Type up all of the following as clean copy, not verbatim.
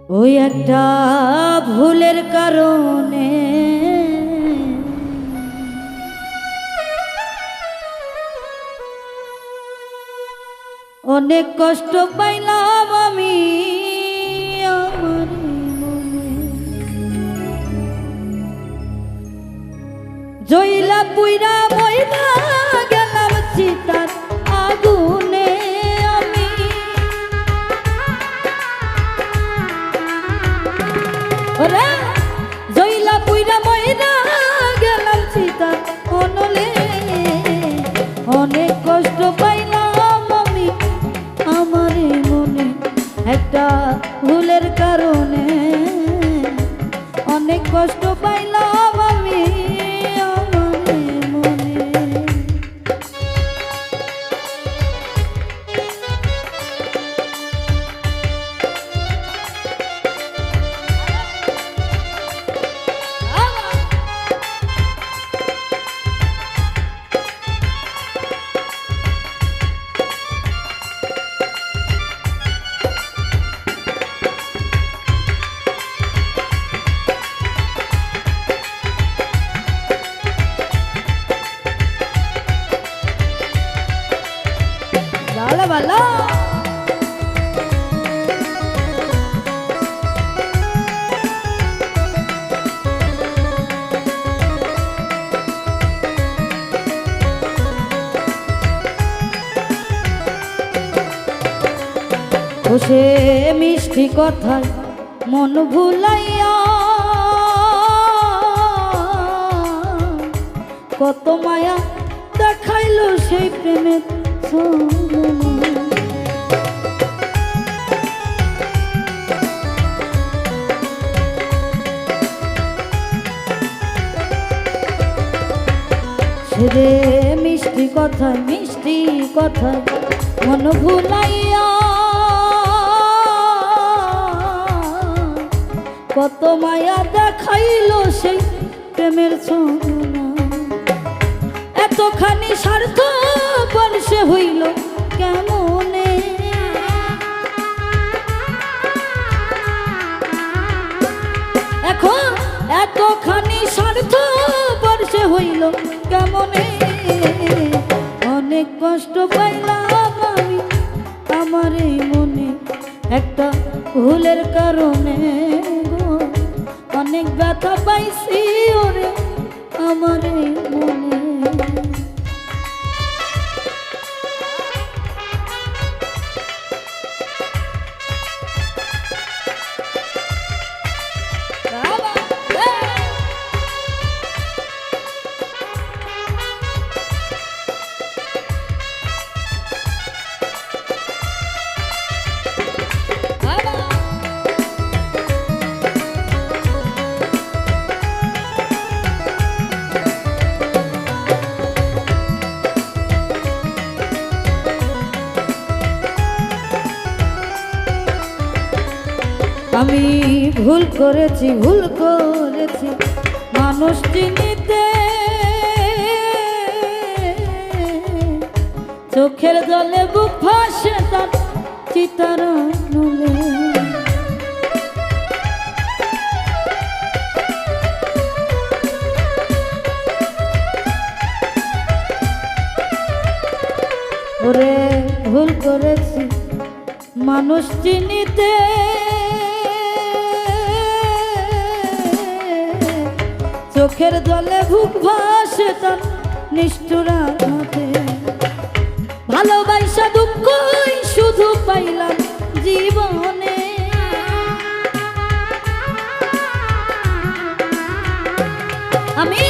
ওই একটা ভুলের কারণে অনেক কষ্ট পাইলাম আমি আমার মনে। জইলা পুইরা মইরা গেলাম চিতার আগুনে আমি। ওরে জইলা পুইরা মইরা গেলাম চিতার অনলে। অনেক কষ্ট পাইলাম আমি আমার মনে একটা ভুলের কারণে। অনেক কষ্ট পাইলাম আমি ভালো। সে মিষ্টি কথায় মন ভুলাইয়া কত মায়া দেখাইলো সেই প্রেমের রে মিষ্টি কথায় মন ভুলাইয়া কত মায়া দেখাইলো সেই প্রেমের ছলনা। এতখানি স্বার্থ বর্ষে হইল কেমনে। এখন এতখানি স্বার্থ বর্ষে হইল কেমনে। অনেক কষ্ট পাইলাম আমি আমার মনে একটা ভুলের কারণে। অনেক ব্যথা পাইছি ওরে আমার মনে। আমি ভুল করেছি মানুষ চিনিতে। চোখের জলে বুক ভাসে তার চিতার নলে। ওরে ভুল করেছি মানুষ চিনিতে। চোখের জলে বুক ভাসে তার নিষ্ঠুর হাতে। ভালোবাসা দুঃখই শুধু পাইলাম জীবনে। আমি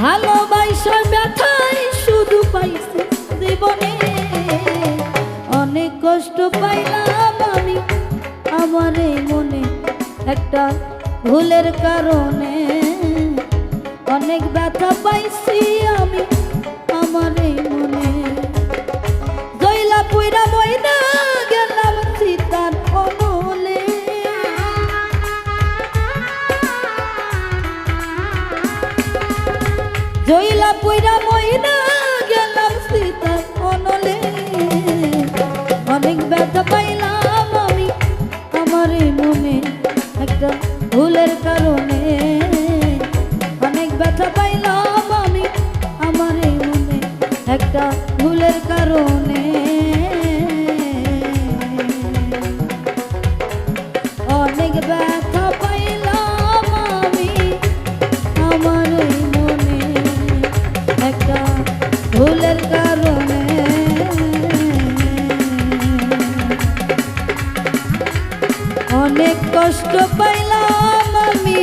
ভালোবাসার ব্যথাই শুধু পাইছি জীবনে। অনেক কষ্ট পাইলাম আমি আমার মনে একটা ভুলের কারণে। অনেক ব্যথা পাইছি আমি আমার মনে। জইলা পুইরা মইরা গেলাম চিতার অনলে। জইলা পুইরা মইরা গেলাম চিতার অনলে। অনেক ব্যথা পাইলাম আমি আমার মনে। ভুলের কারণে অনেক ব্যথা পাইলাম আমি আমার এই মনে একটা ভুলের কারণে অনেক ব্যথা পাইলাম আমি আমার এই মনে একটা ভুলের কারণে অনেক কষ্ট পাইলাম আমি